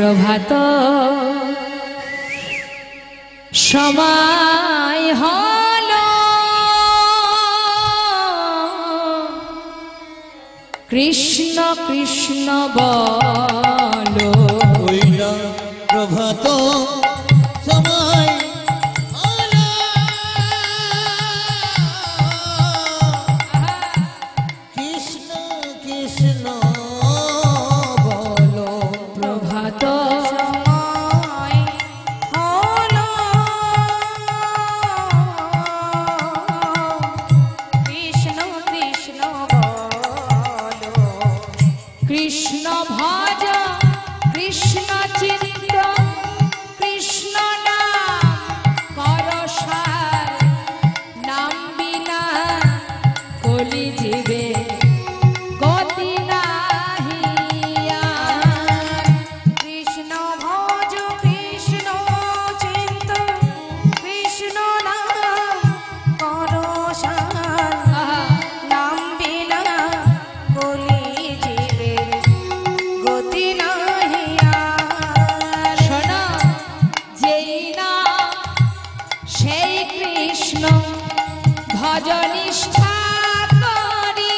প্রভাত সময় হলো কৃষ্ণ কৃষ্ণ বলো হইলা প্রভাত সময় হলো কৃষ্ণ কৃষ্ণ বলো প্রভাত কৃষ্ণ ভজ কৃষ্ণ চিন্ত কৃষ্ণ নাম করসার নাম বিনা কলি জীবে গতি নাহিয়া কৃষ্ণ ভজ কৃষ্ণ চিন্ত কৃষ্ণ নাম করসার নাম বিনা কলি জীবের গতি নাহিয়া। শোনো যেই না সেই কৃষ্ণ ভজনিষ্ঠা করি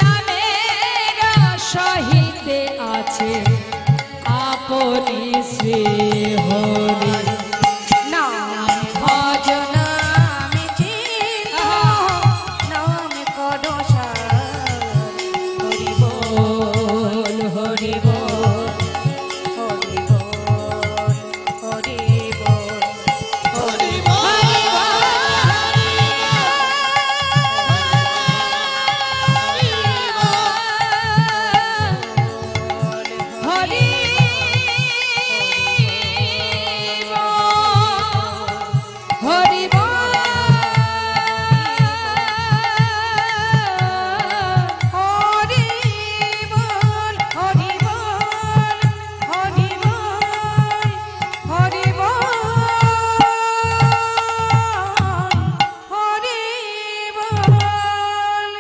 নামের সহিতে আছে আপনি শ্রী হরি নাম ভজ নাম চিন্ত নাম করসার হরি বল হরি বল হরি বল হরি বল হরি হরি হরি হরি বল হরি বল হরি বল হরি বল হরি বল।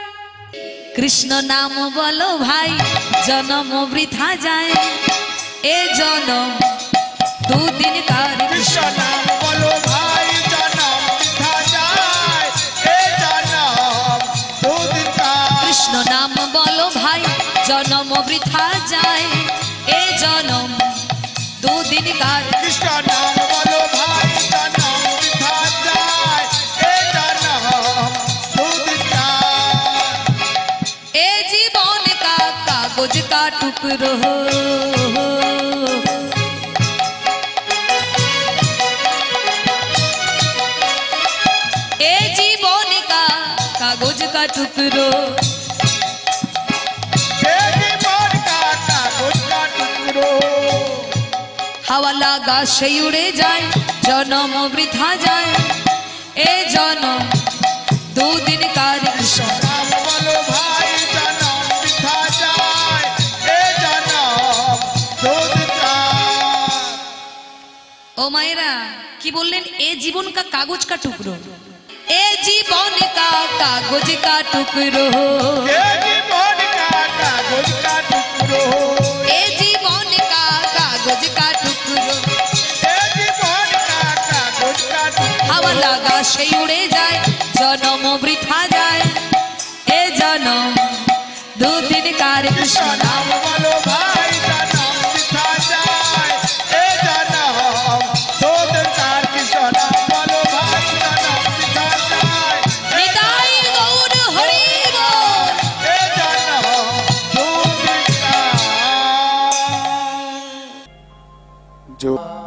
কৃষ্ণ নাম বলো ভাই জনম বৃথা যায় এ জনম দুদিন কার কৃষ্ণ নাম বলো ভাই জনম বৃথা যায় এ জনম দুদিন কার। কৃষ্ণ নাম বলো ভাই জনম বৃথা যায় এ জনম দুদিন কার কৃষ্ণ নাম বলো ভাই জনম বৃথা যায় এ জনম দুদিন কার। ए जीवन का कागज का टुकड़ो ए जीवन का कागज का टुकड़ो हे जीवन का कागज का टुकड़ो हवा लगा से उड़े जाए जन्म वृथा जाए ए जन्म दो दिन का कृष्ण नाम बोलो भाई जन्म बिता जाए ए जन्म দুদিন কার। ओ मायरा की बोलें ए जीवन का कागज का टुकड़ो ए जीवन का कागज का टुकड़ो हे जीवन का कागज का टुकड़ो ए जीवन का कागज का टुकड़ो हे जीवन का कागज का टुकड़ो हवा लगा से उड़े जाए जन्म वृथा जाए ए जन्म दो दिन कार कृष्ण नाम बोलो भाई जन्म बिता जाए ए जन्म দুদিন কার। कृष्ण नाम बोलो भाई जन्म बिता जाए निताई गौर हरि बोल ए जन्म দুদিন কার।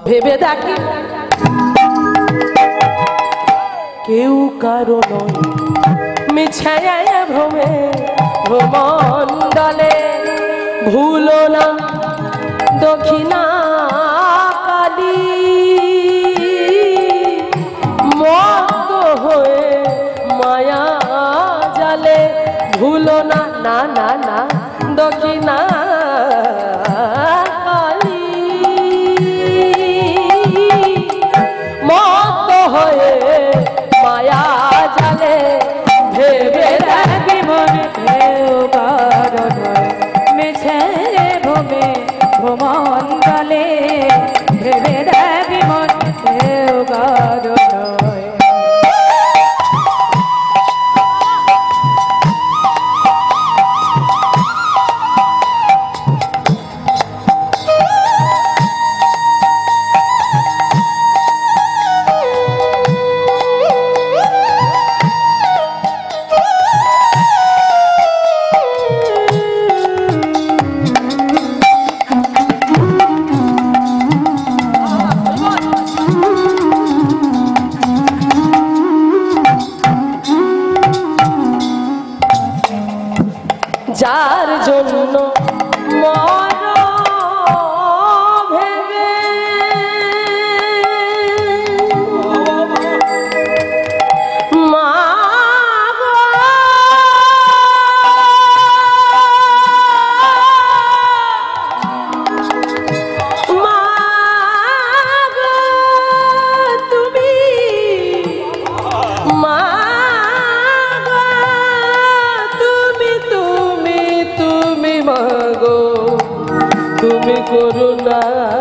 ভেবে দেখি কেউ কারো নয় মিছে ভ্রমে ভ্রমণ্ডলে ভুলো না দক্ষিণা কালী মত হয়ে মায়া জালে ভুলো না না না না দক্ষিণা কালী মত হয়ে মায়া জালে ভেবে দেখি মনে কেউ কারণ মিছে ভূমে ভ্রমণ যার জন্য মর ভেবে মা গো, মা গো, তুমি মা গো, তুমি মাগো, তুমি করুণাময়ী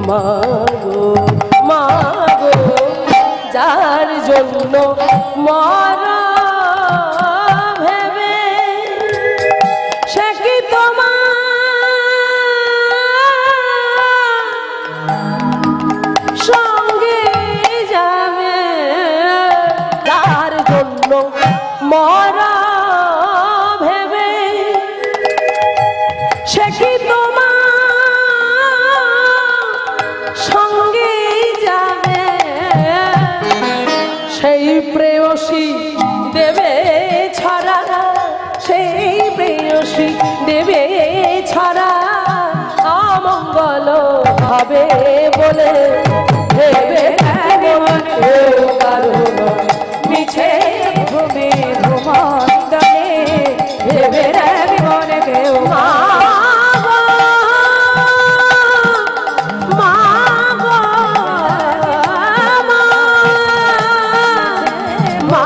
মাগো, মাগো, যার জন্য মর ভেবে সে কি তোমার সঙ্গে যাবে, তার জন্য মর ভেবে সে কি তোমার সঙ্গে যাবে, সেই প্রেয়সী দেবে ছড়া, সেই প্রেয়সী দেবে ছড়া, অমঙ্গল হবে বলে ভেবে কেমন কেউ কারণ মিছে ঘুমে ঘুমন্দনে ভেবে মনে কেউ মা গো, মা গো, মা,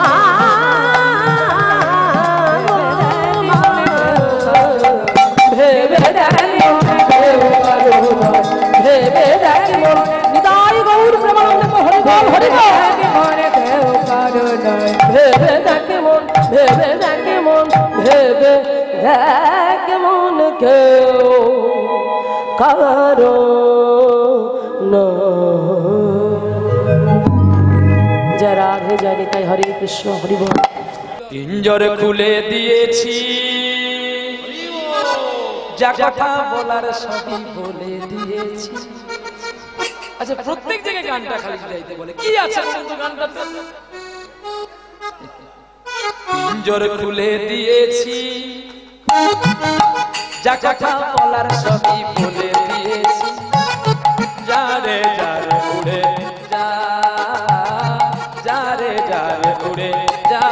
মা গো, ভেবে ভেবে নিতাই গৌর প্রেমানন্দ হরি বল হরি বল, ভেবে দেখে মন, ভেবে দেখে মন, ভেবে দেখে মন কেউ কারণ জয় রাধে জয় নিতাই হরে কৃষ্ণ হরি বল। পিঞ্জর খুলে দিয়েছি, যা কথা বলার সবই বলে দিয়েছি। আচ্ছা, প্রত্যেক জায়গায় গানটা খালি যাইতে বলে কি আছে কিন্তু গানটা পিঞ্জর খুলে দিয়েছি, যা কথা বলার সবই বলে দিয়েছি। যারে যারে উড়ে যা, যারে যারে উড়ে যা,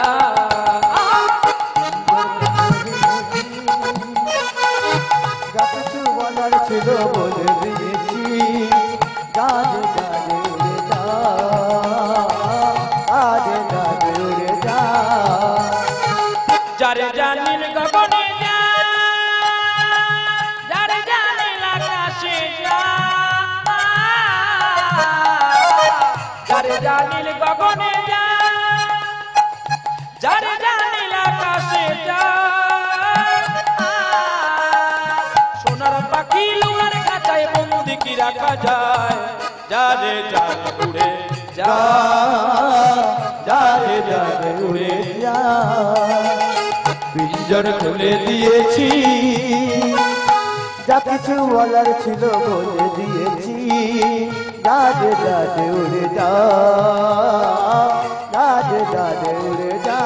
যা কিছু বলার ছিল বলে দিয়েছি। গানে গানে উড়ে যা, গানে গানে উড়ে যা। যারে জানিল গগনে যা, যারে জানিল আকাশে যা, যারে জানিল গগনে যা, যারে জানিল আকাশে যা। সোনার পাখি লোহার কাঁচায় বন্দি কি রাখা যায়, যারে যারে উড়ে যা, যারে যারে উড়ে যা। পিঞ্জর খুলে দিয়েছি, যা কিছু বলার ছিল বলে দিয়েছি। যারে যারে উড়ে যা, যারে যারে উড়ে যা।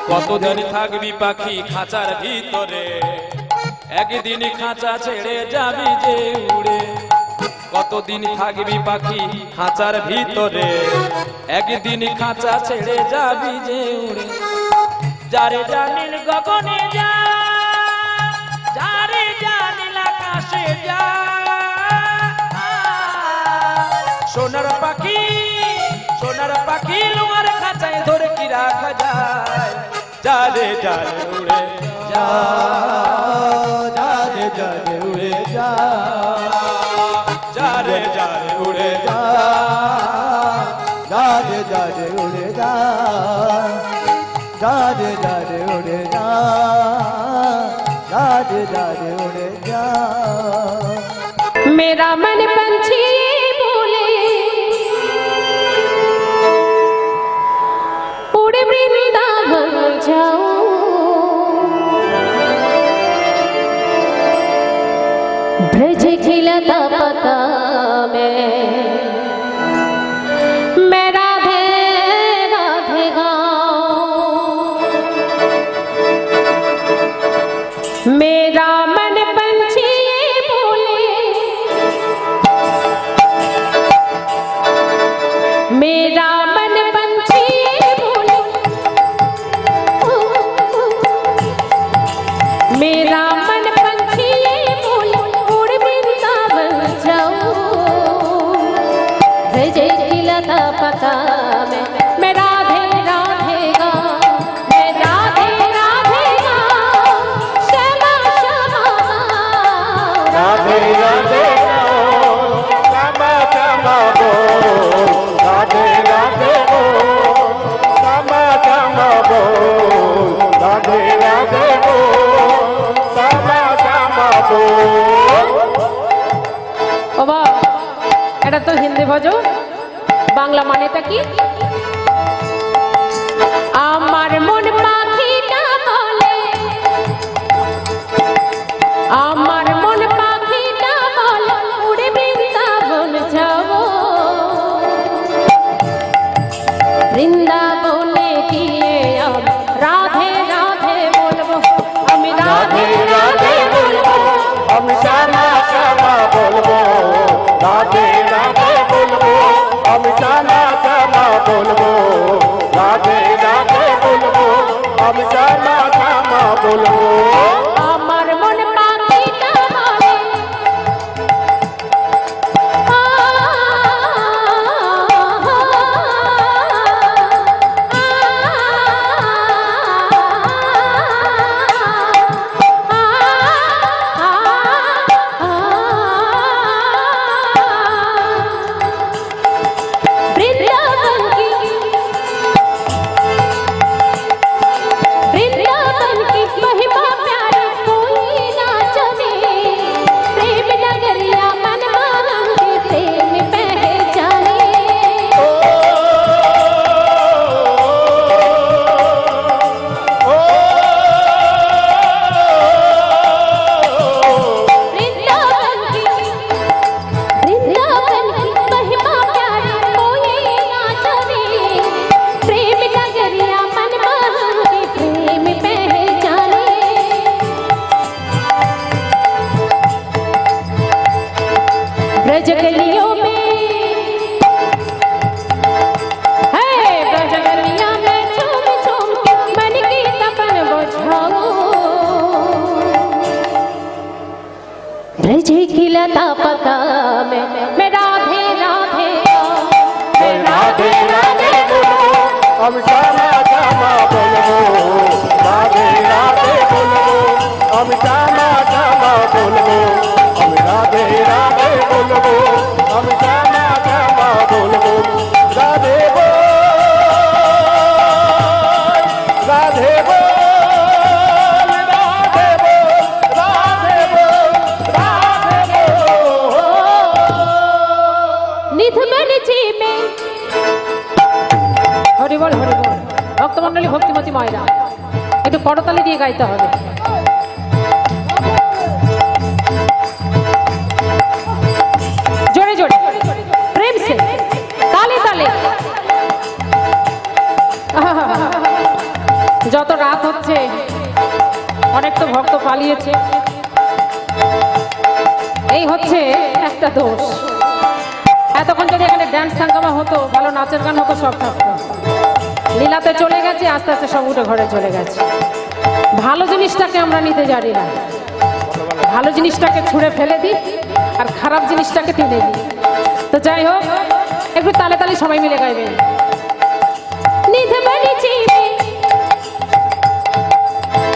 কতদিন থাকবি পাখি খাঁচার ভিতরে, একদিন খাঁচা ছেড়ে যাবি যে উড়ে। কতদিন থাকবি পাখি খাঁচার ভিতরে, একদিন খাঁচা ছেড়ে যাবি যে উড়ে। যারে জানিল গগনে যা, যারে জানিল আকাশে যা। সোনার পাখি, সোনার পাখি লোহার খাঁচায় ধরে কি রাখা যায়, যারে যারে উড়ে যা, যারে যারে উড়ে যা, যারে যারে উড়ে যা। যারে যারে উড়ে যা, যারে যারে উড়ে যা, যারে যারে उड़े जा। मेरा मन पंछी बोले उड़े वृंदावन जाओ, ब्रज खिलता पता में मैं राधे राधे गाऊं। मेरा मन पंछी ये बोले उड़ वृंदावन जाऊं। ब्रज की लता पता मैं राधे राधे गा, मैं राधे राधे गा, श्यामा श्यामा राधे राधे श्यामा श्यामा बोल, राधे राधे बोल, श्यामा श्यामा बोल, राधे राधे बोल, श्यामा श्यामा बोल। বাবা এটা তো হিন্দি ভজন, বাংলা মানেটা কি? আমার মন পাখিটা বলে, আমার মন পাখিটা বলে উড়ে বৃন্দাবন যাব। বৃন্দাবনে গিয়ে আমি রাধে রাধে বলবো, আমি রাধে রাধে বলবো, আমি শ্যামা শ্যামা বলবো, রাধে রাধে বলবো, আমি শ্যামা শ্যামা বলবো, রাধে রাধে বলবো, আমি শ্যামা শ্যামা বলবো। আমার মন পাখিটা বলে वृंदावन की महिमा प्यारी कोई ना जाने, प्रेम नगरिया मन मांगे प्रेम पहचाने। वृंदावन की महिमा प्यारी कोई ना जाने, प्रेम नगरिया मन मांगे प्रेम पहचाने। ब्रज गलियों में है, ब्रज गलियों में झूम झूम के मन की तपन बुझाऊं। ब्रज की लता पता मैं राधे राधे मैं राधे राधे बोलबो, हम श्यामा श्यामा बोलबो, राधे राधे बोलबो, हम श्यामा श्यामा बोलबो, हम राधे राधे बोलबो, हम श्यामा श्यामा बोलबो। राधे बोल, राधे बोल, राधे बोल, राधे बोल, राधे बोल। निध मन जी में हरि बोल भक्तमंडली भक्तिमती मायरा একটু করতালি দিয়ে গাইতে হবে। জোরে জোরে প্রেম সে তালে তালে। যত রাত হচ্ছে অনেক তো ভক্ত পালিয়েছে, এই হচ্ছে একটা দোষ। এতক্ষণ যদি এখানে ড্যান্স সাঙ্গামা হতো, ভালো নাচের গান হতো, সব থাকতো। লীলাতে চলে গেছে, আস্তে আস্তে সব উঠে ঘরে চলে গেছে। ভালো জিনিসটাকে আমরা নিতে জানি না, ভালো জিনিসটাকে ছুঁড়ে ফেলে দিই আর খারাপ জিনিসটাকে টেনে দিই। তো যাই হোক, একটু তালে তালে সবাই মিলে গাইবেন। নিধ বন जीवे,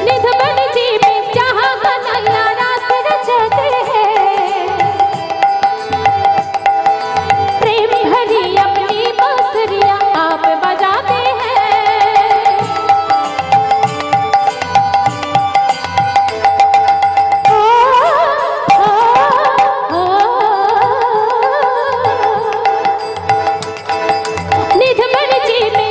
निध बन जीवे, जहाँ कन्हैया रास रचते हैं, प्रेम भरी अपनी बांसुरियाँ आप बजाते हैं। निध बन जीवे,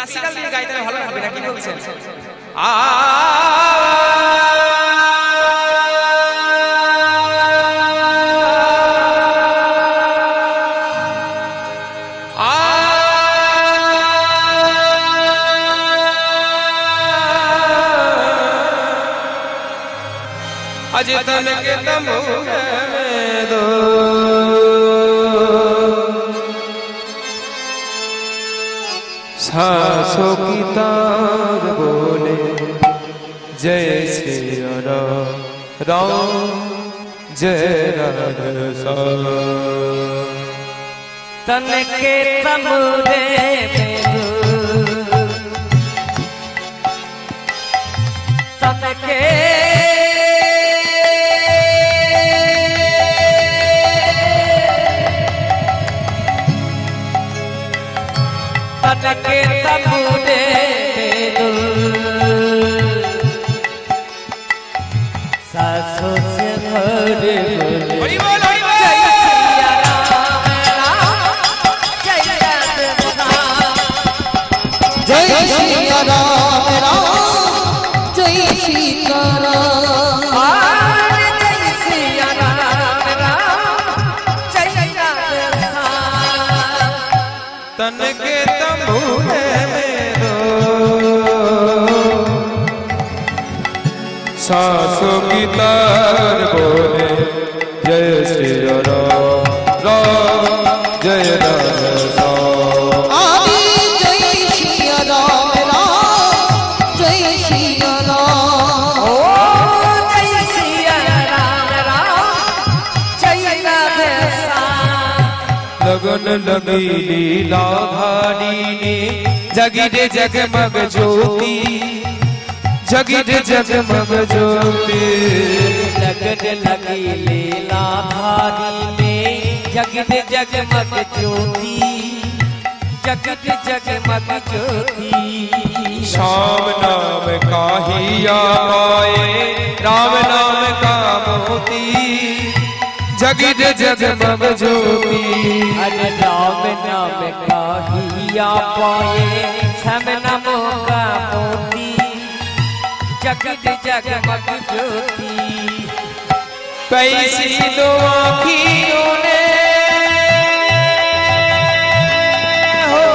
ক্লাসিক্যাল দিয়ে গাইতে ভালো হবে না, কি বলছেন? अज तन के तंबूरे में दो सांसों की तार बोले जय श्री राम जय राधा। तन के तंबूरे में दो तन के के तंबूरे में दो सासों से भरे बोले जय सिया राम जय राधा। जय सिया राम जय सिया राम जय सिया राम जय राधा। तन के तंबूरे में दो सांसों की तार बोले जय श्री राम जय राधा। आदि जय सिया राम जय सिया राम ओ जय सिया राम जय राधा। लगन लगी लीला धारी ने जगिरे जगमग ज्योति जगिरे जगमग ज्योति। लगन लगी लीला धारी में जगिरे जगमग ज्योति जगिरे जगमग ज्योति। श्याम नाम का हिया पाए राम नाम का मोती जगिरे जगमग ज्योति। अरे राम नाम का हिया पाए श्याम नाम का मोती जगिरे जगमग ज्योति। कैसी दो आँखियों ने हो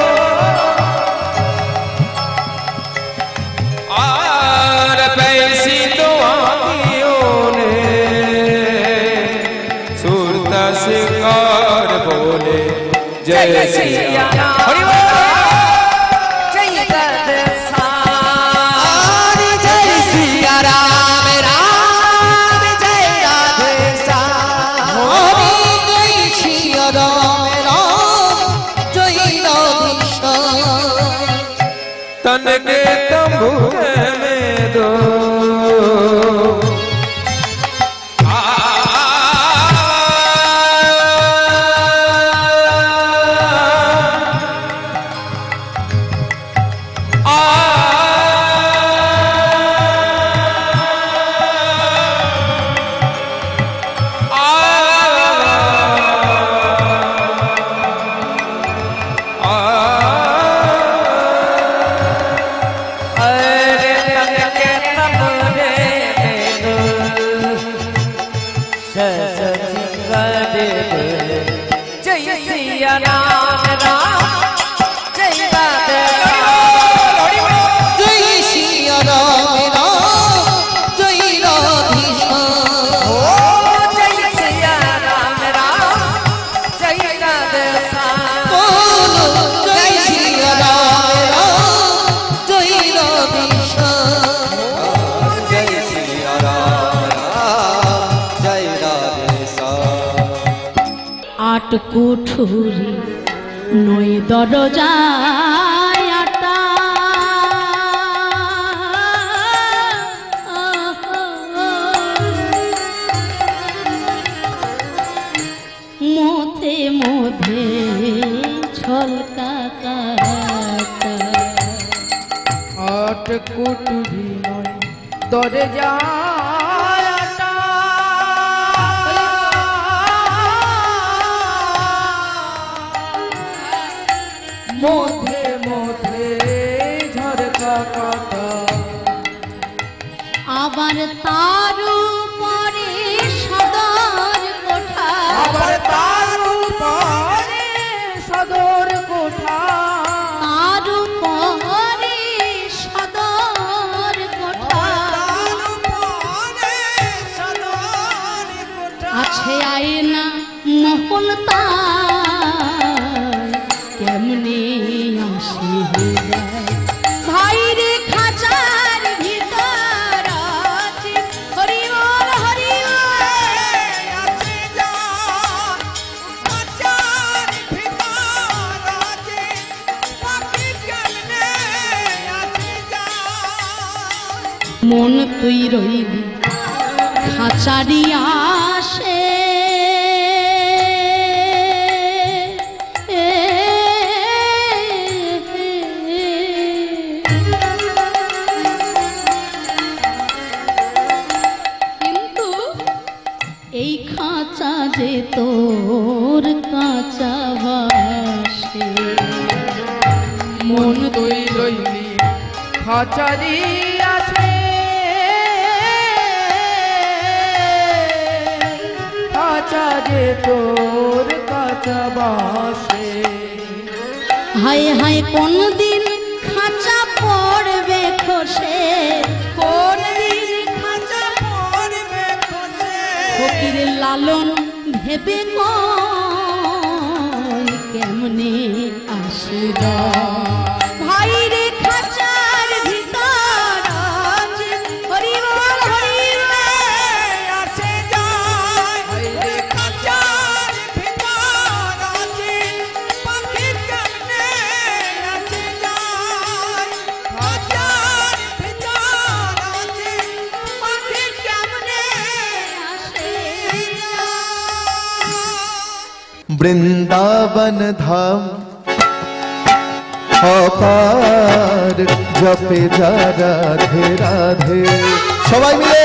और कैसी दो आँखियों ने सुरता सिंगार बोले जय सिया राम जय राधा। जय सिया राम जय राधे हरि जय सिया राम जय राधे। तन के तंबूरे में दो जय सिया राम जय राधा। जय सिया राम जय राधे ओ जय सिया राम जय राधा। बोलो जय सिया राम जय राधे। जय सिया राम जय राधे। आट कुठुरी नई दरजाय आटा मोथे मोधे छलका काटा। आट कुटुरी नय दरे जाटा मोधे मोधे তার উপরে সদর কোঠা, আবার তার উপরে সদর কোঠা, তার উপরে সদর কোঠা, আছে আয়না মহল তার কেমনে আসি যায় ভাই রে খাঁচার ভিতর আছে হরিবল হরিবল মন তুই রইলি খাঁচারি আসে কিন্তু এই খাঁচা যে তোর কাঁচা বাসে মন তুই রইলি খাঁচারি আছে, খাঁচা যে তোর কাঁচা বাসে। হায় হায় কোন দিন খাঁচা পড়বে খসে, কোন দিন খাঁচা পড়বে খসে ফকির লালন ভেবে কয় কেমনে আসি ভাই রে খাঁচার ভিতর আছে হরিবল হরিবল আসে যায় রে খাঁচার ভিতর আছে পাখি কেমনে আসে যায়, খাঁচার ভিতর আছে পাখি কেমনে আসে বৃন্দাবন ধাম অপার জপে যা রাধে রাধে। সবাই মিলে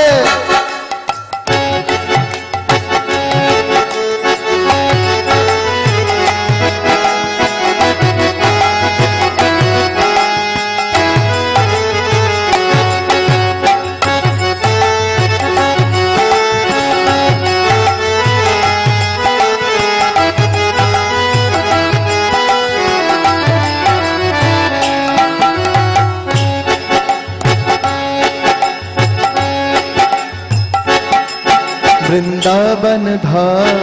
वृंदावन धाम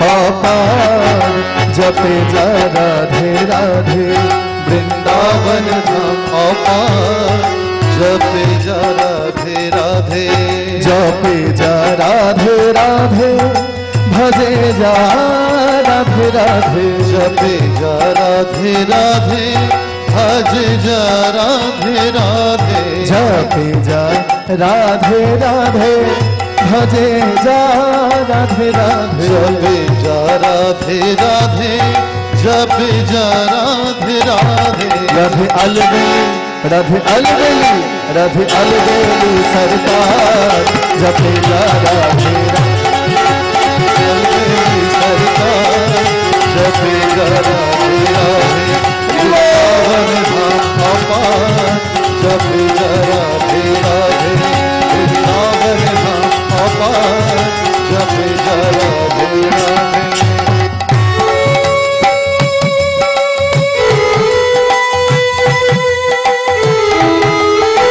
अपार जपे जा राधे राधे। वृंदावन धाम अपार जपे जा राधे राधे। जपे जा राधे राधे भजे जा राधे राधे। जपे जा राधे राधे भज जा राधे राधे। जपे जा राधे राधे भजे जा राधे राधे। जपे जा राधे राधे जपे जा राधे राधे। राधे अलबेली राधे अलबेली राधे अलबेली सरकार जपे जा राधे अलबेली सरकार जपे जा राधे राधे। वृंदावन धाम अपार जपे जा राधे राधे। वृंदावन धाम अपार जपे जा राधे राधे।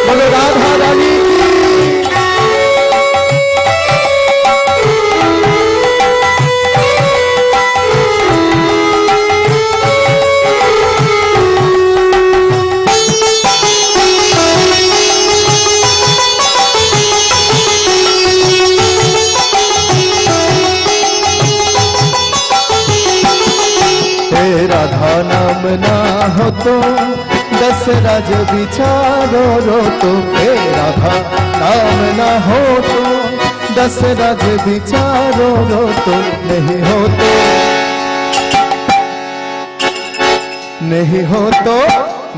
बोलो राधा रानी की। राधा नाम ना हो तो दशरथ विचारो रो तो। राधा नाम ना हो तो दशरथ विचारो रो तो। नहीं हो तो नहीं हो तो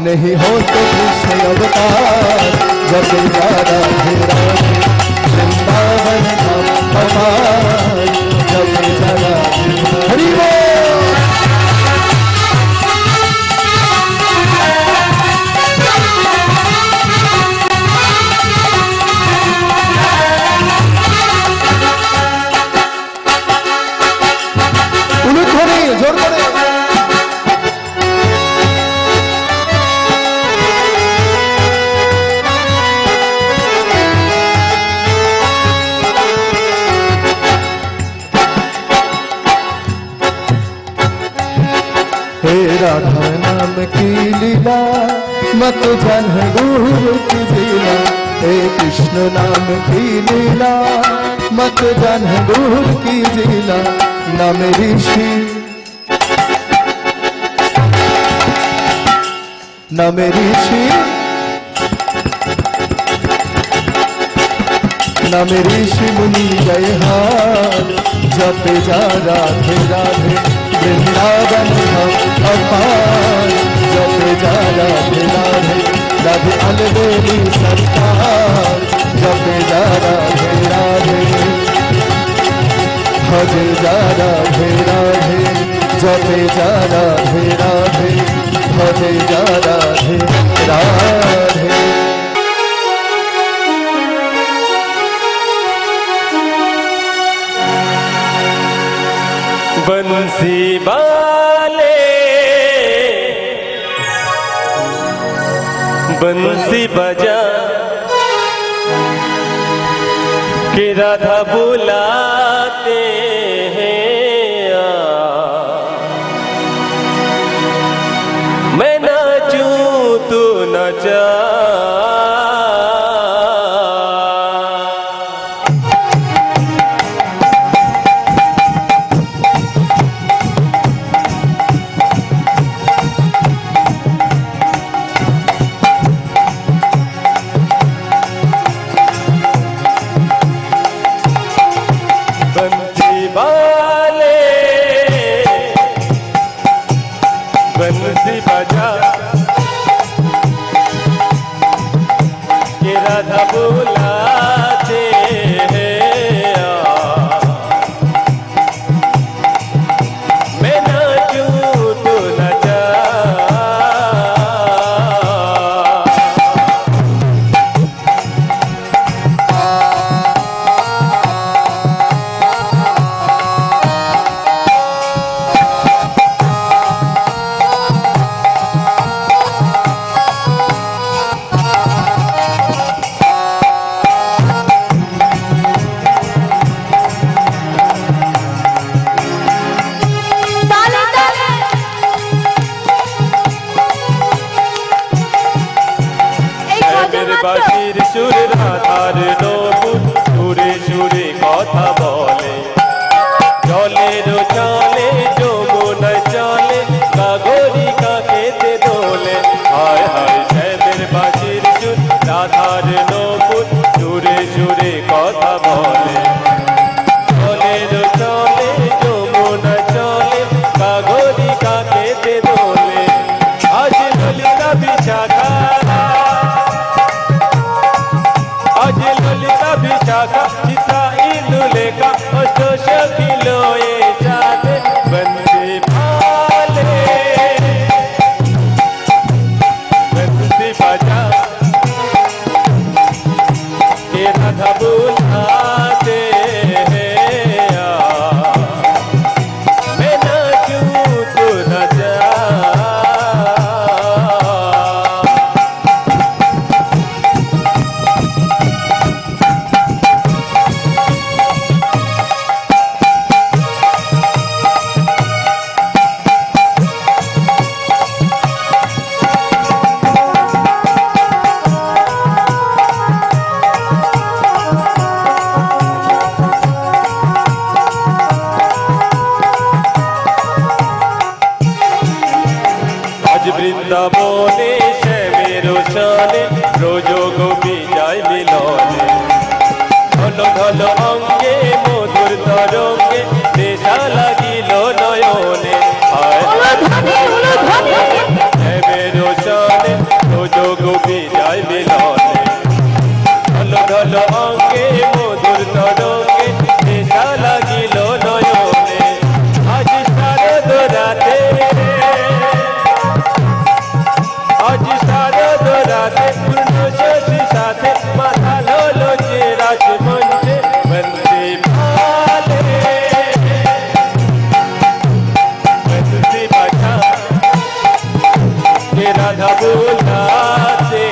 नहीं हो तो कृष्ण अवतार जब जा राधे राधे। वृंदावन धाम अपार जब जा राधे हरि बोल। नाम की लीला मत जान दूर की जिला। हे कृष्ण नाम की लीला मत जान दूर की जिला। न मेरी ऋषि न मेरी ऋषि न मेरी ऋषि मुनि जय हार जपे जा राधे राधे वृंदावन अपार। जपे जा राधे राधे राधे अलबेली सरकार। जपे जा राधे राधे भजे जा राधे राधे। जपे जा राधे राधे भजे जा राधे राधे। बंसी वाले बंसी बजा के राधा बुलाते हैं। मैं नाचूं तू नचा। बंसी बजा के राधा बुलाते हैं। मैं नाचूं तू नचा। বাঁশির সুর রাধার নকুল সুরে সুরে কথা বলে। জলের চলে যমুনা চলে কাগরি কাকেতে দোলে। হায় হায় শ্যামের বাঁশির সুর রাধার নকুল সুরে সুরে কথা বলে। জলের চলে যমুনা চলে কাগরি কাকেতে দোলে। আজ ললিতা বিশাখা आज ललिता विशाखा चिता इंदुलेखा अष्टोष किलोए जाते बंसी वाले बंसी बजा के राधा बुलाते हैं। मैं नाचूं तू नचा। বৃন্দাবনে শ্যামের শানে রোজো গোপী যায় মিলনে। ধল ধল অঙ্গে মধুর তরঙ্গে নেশা লাগিল নয়নে। শ্যামের শানে রোজো গোপী যায় মিলনে। ধল ধল অঙ্গে মধুর তরঙ্গে নেশা লাগিল নয়নে। আজ শারদ রাতে आज शारद राते पूर्ण शशि साथे माथा लोलो जे राजमंचे बंसी वाले बंसी बजा के राधा बुलाते